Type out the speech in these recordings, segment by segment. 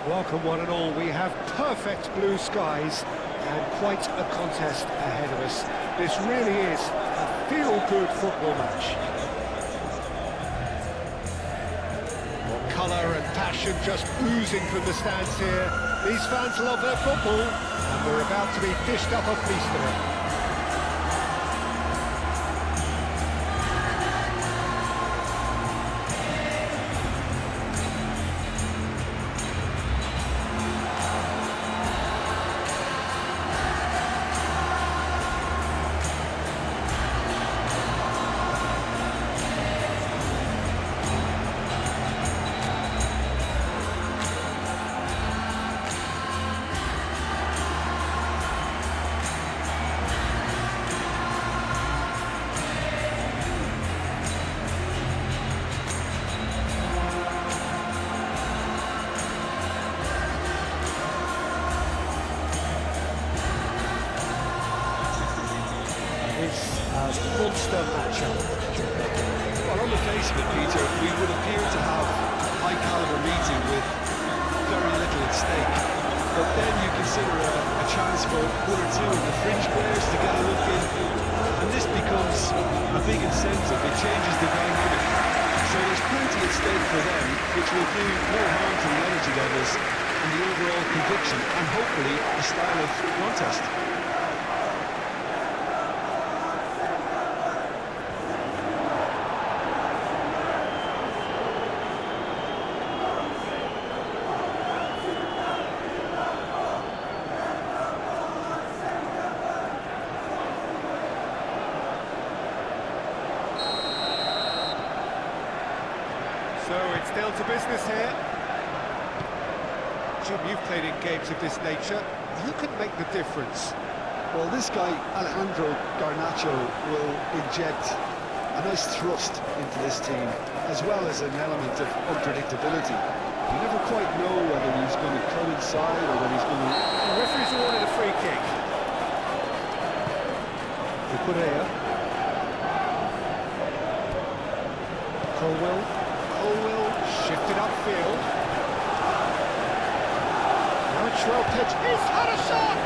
Welcome one and all. We have perfect blue skies and quite a contest ahead of us. This really is a feel-good football match. Colour and passion just oozing from the stands here. These fans love their football and we're about to be dished up a feast of it. Monster matchup. Well, on the face of it, Peter, we would appear to have a high-caliber meeting with very little at stake. But then you consider a chance for one or two of the fringe players to get a look in, and this becomes a big incentive. It changes the dynamic. So there's plenty at stake for them, which will do no harm to the energy levels and the overall conviction, and hopefully the style of contest. So it's down to business here. Jim, you've played in games of this nature. Who can make the difference? Well, this guy, Alejandro Garnacho, will inject a nice thrust into this team, as well as an element of unpredictability. You never quite know whether he's going to cut inside or whether he's going to... The referee's awarded a free kick. Cucurella. Colwell shifted upfield. Now it's Pedro. He's had a shot!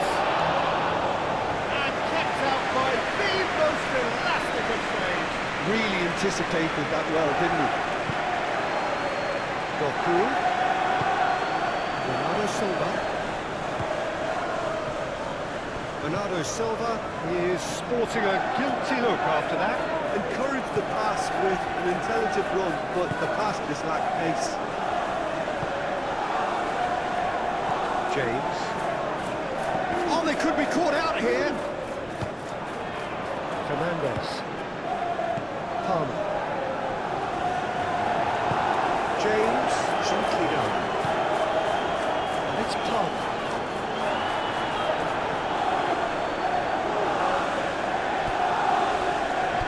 And kept out by the most elastic of saves. Really anticipated that well, didn't he? Goku. Bernardo Silva is sporting a guilty look after that. Encouraged the pass with an intelligent run, but the pass just lacked pace. James. Oh, they could be caught out here. Fernandez. Palmer. James. Gently done. And it's Palmer.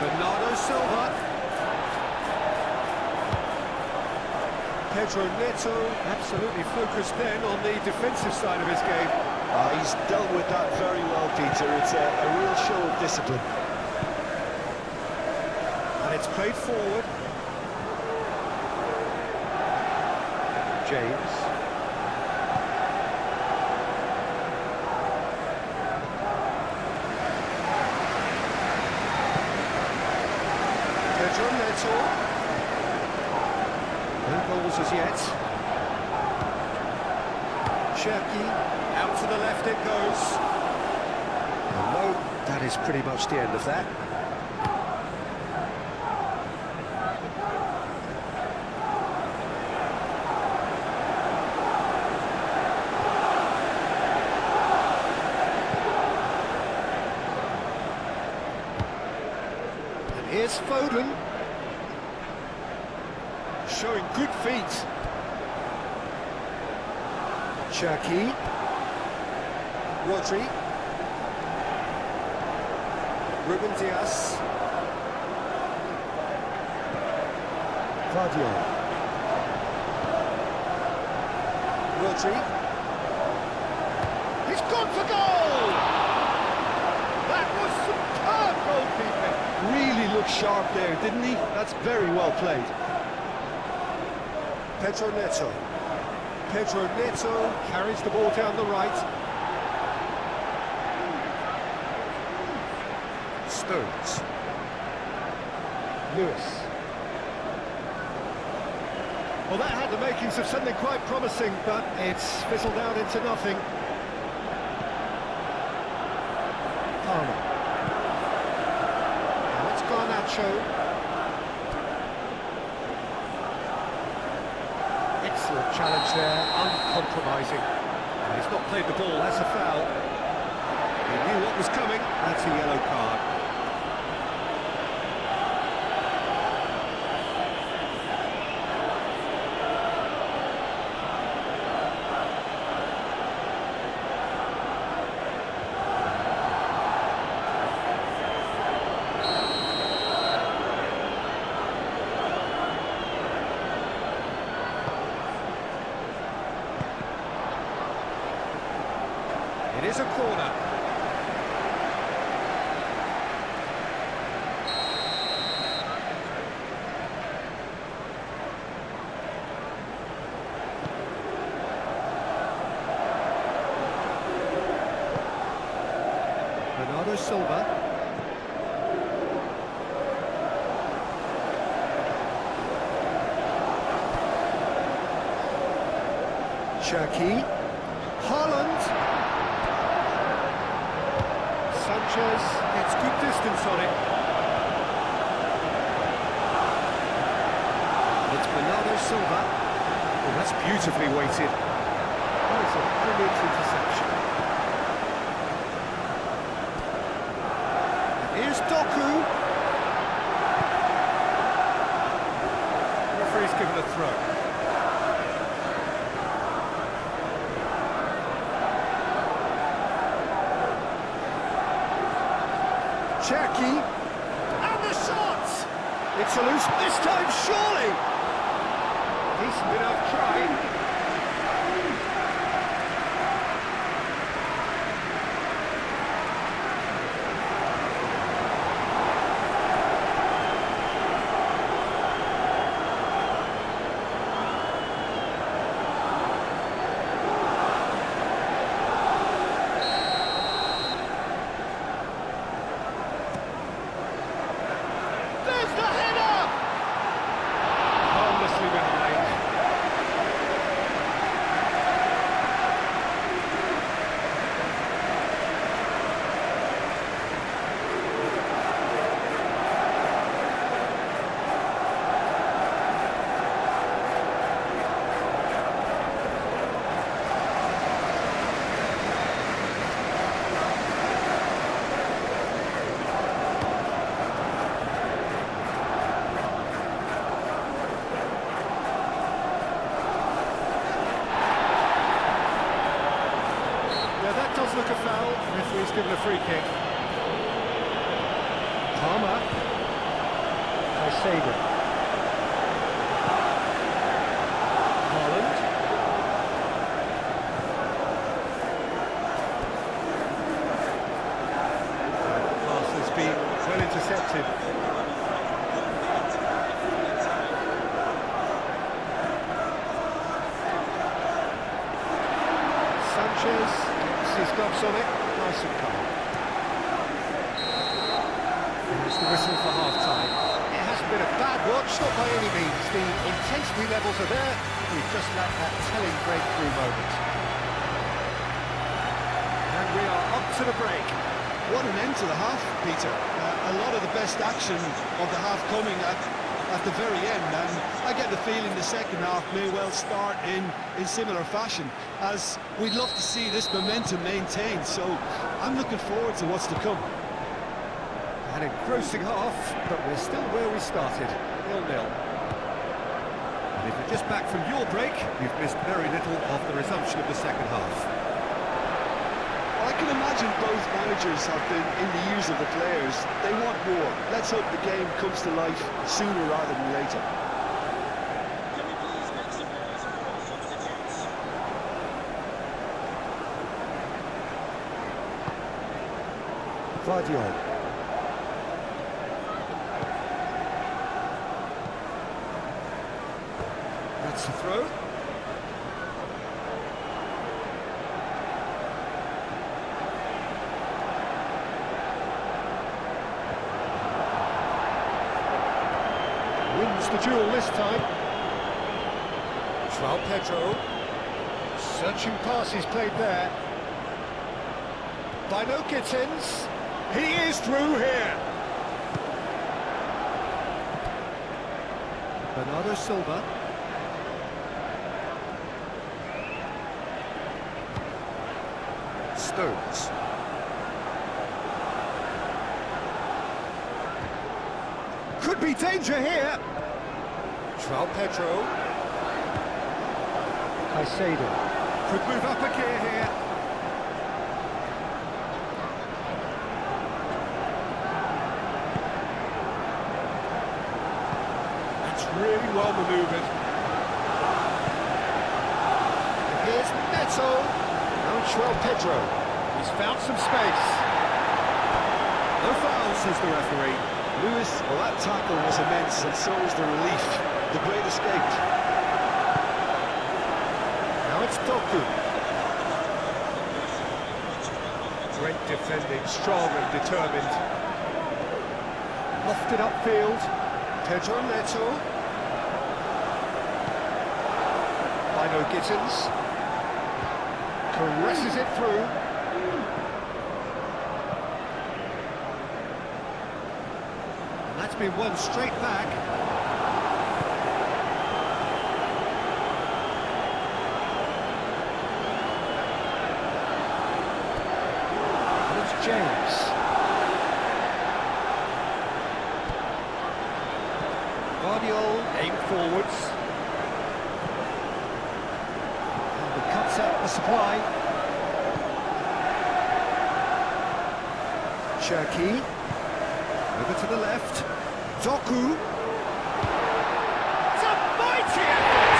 Bernardo Silva. Pedro Neto absolutely focused then on the defensive side of his game. He's dealt with that very well, Peter. It's a real show of discipline. And it's played forward. James. Pedro Neto. No goals as yet. Cherky, out to the left it goes. And no, that is pretty much the end of that. And here's Foden. Showing good feet. Cherky. Rodri. Ruben Dias. Vadio. Rodri. He's gone for goal! That was superb goalkeeping. Really looked sharp there, didn't he? That's very well played. Pedro Neto. Pedro Neto carries the ball down the right. Stones. Lewis. Well, that had the makings of something quite promising, but it's fizzled out into nothing. Palmer. Now it's Garnacho. Excellent challenge there, uncompromising. And he's not played the ball, that's a foul. He knew what was coming, that's a yellow card. It is a corner. Bernardo Silva. Cherki. Haaland. Sanchez gets good distance on it. It's Bernardo Silva. Oh, that's beautifully weighted. That is a brilliant interception. And here's Doku. Referee's given a throw. Cherki, and the shot! It's a loose this time, surely! Decent enough try. Look a foul, referee's given a free kick. Palmer. Caicedo. Haaland. The pass has been well intercepted. Sanchez. His gloves on it, nice and calm. There's the whistle for half-time. It hasn't been a bad watch, not by any means. The intensity levels are there, we've just lacked that telling breakthrough moment. And we are up to the break. What an end to the half, Peter. A lot of the best action of the half coming at the very end, and I get the feeling the second half may well start in similar fashion, as we'd love to see this momentum maintained, so I'm looking forward to what's to come. An engrossing half, but we're still where we started, 0-0. And if you're just back from your break, you've missed very little of the resumption of the second half. I can imagine both managers have been in the ears of the players. They want more. Let's hope the game comes to life sooner rather than later. Guardiola. That's the throw. the duel this time. João Pedro. Searching passes played there. By no Gittins. He is through here. Bernardo Silva. Stones. Could be danger here. João Pedro. Caicedo. Could move up a gear here. That's really well manoeuvred. And here's Neto. Now João Pedro. He's found some space. No foul, says the referee. Lewis, well, that tackle was immense, and so was the relief. The great escape. Now it's Doku. Great defending, strong and determined. Lofted upfield. Pedro Neto. Lino Gittins. Caresses it through. And that's been won straight back. James. Guardiola aim forwards. And he cuts out the supply. Cherky. Over to the left. Doku. It's a mighty effort!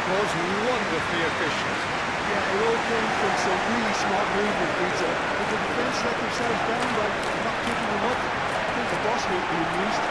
Was wonderfully efficient. Yeah, it all came from some really smart movement, Peter. If the defence let themselves down by not picking them up, I think the boss will be amused.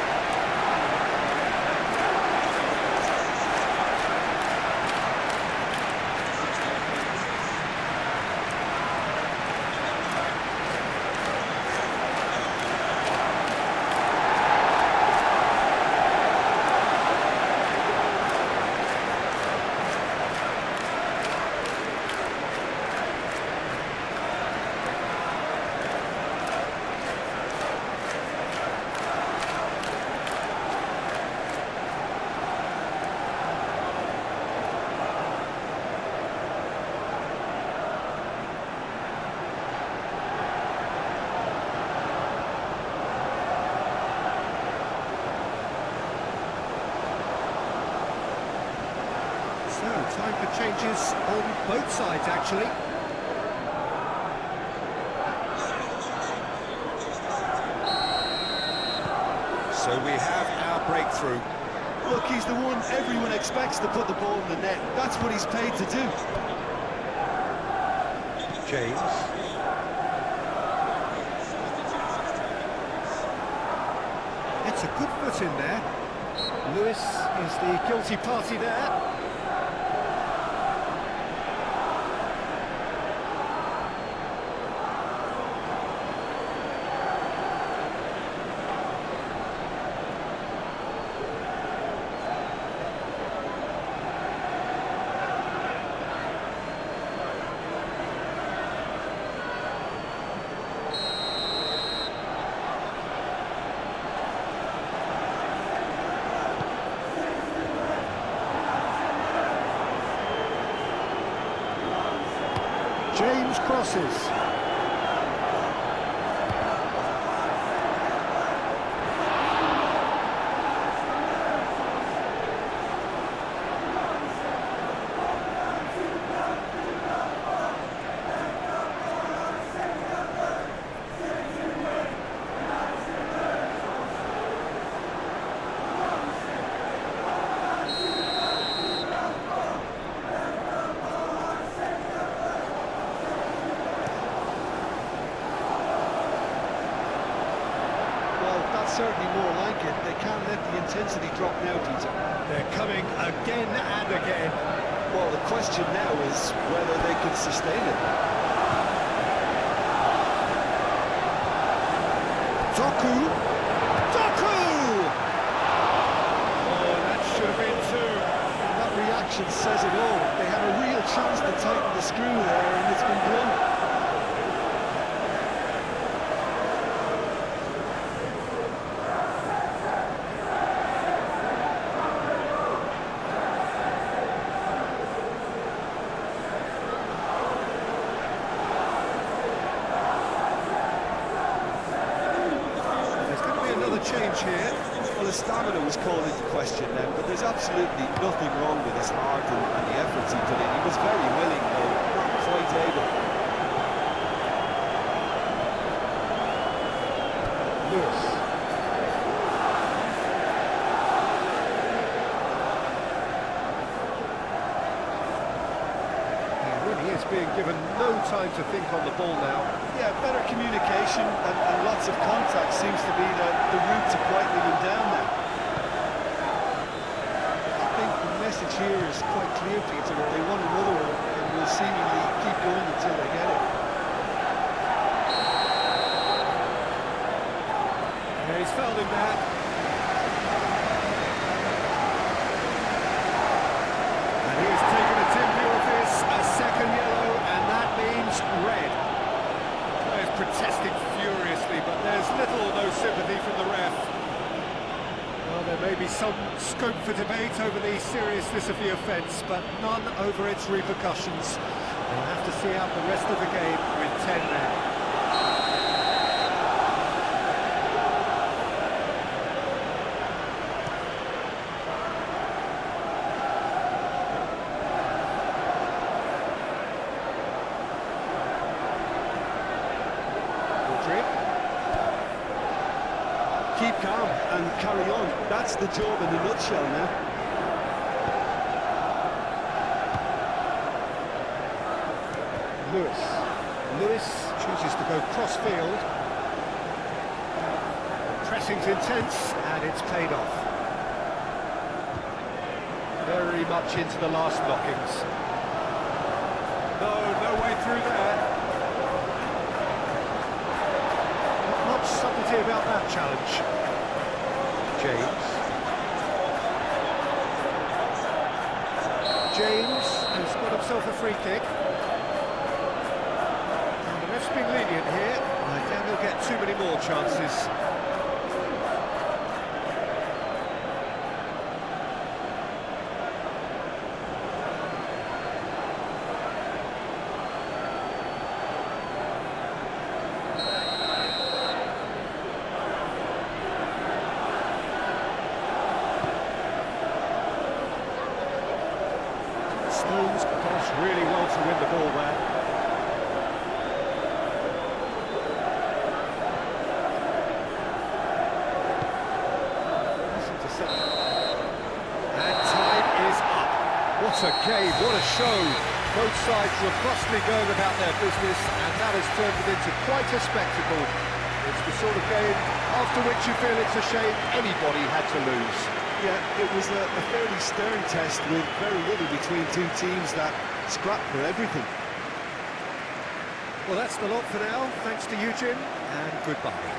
Time for changes on both sides, actually. So we have our breakthrough. Look, he's the one everyone expects to put the ball in the net. That's what he's paid to do. James. It's a good foot in there. Lewis is the guilty party there. James crosses. Certainly more like it. They can't let the intensity drop now, Peter. They're coming again and again. Well, the question now is whether they can sustain it. Doku! Doku! Oh, that should have been two. That reaction says it all. They had a real chance to tighten the screw there, and it's been blown. Change here. Well, his stamina was called into question then, but there's absolutely nothing wrong with his heart and the efforts he put in. He was very willing, though not quite able. Lewis. He really is being given no time to think on the ball now. Yeah, better communication and lots of contact seems to be the route to quieting him down now. I think the message here is quite clear, Peter, that they want another one and will seemingly keep going until they get it. Yeah, he's fouled him there. And he has taken a dim view of this, a second yellow, and that means red. Protesting furiously, but there's little or no sympathy from the ref. Well, there may be some scope for debate over the seriousness of the offence, but none over its repercussions. We'll have to see out the rest of the game with 10 men. Keep calm and carry on. That's the job in a nutshell now. Lewis chooses to go cross-field. Pressing's intense, and it's paid off. Very much into the last knockings. No way through there. Not much subtlety about that challenge. James has got himself a free kick. And the ref's being lenient here. I doubt he'll get too many more chances. Does really well to win the ball there. And time is up. What a game, what a show. Both sides robustly going about their business, and that has turned it into quite a spectacle. It's the sort of game after which you feel it's a shame anybody had to lose. Yeah, it was a fairly stern test with very little between two teams that scrapped for everything. Well, that's the lot for now. Thanks to you, Jim, and goodbye.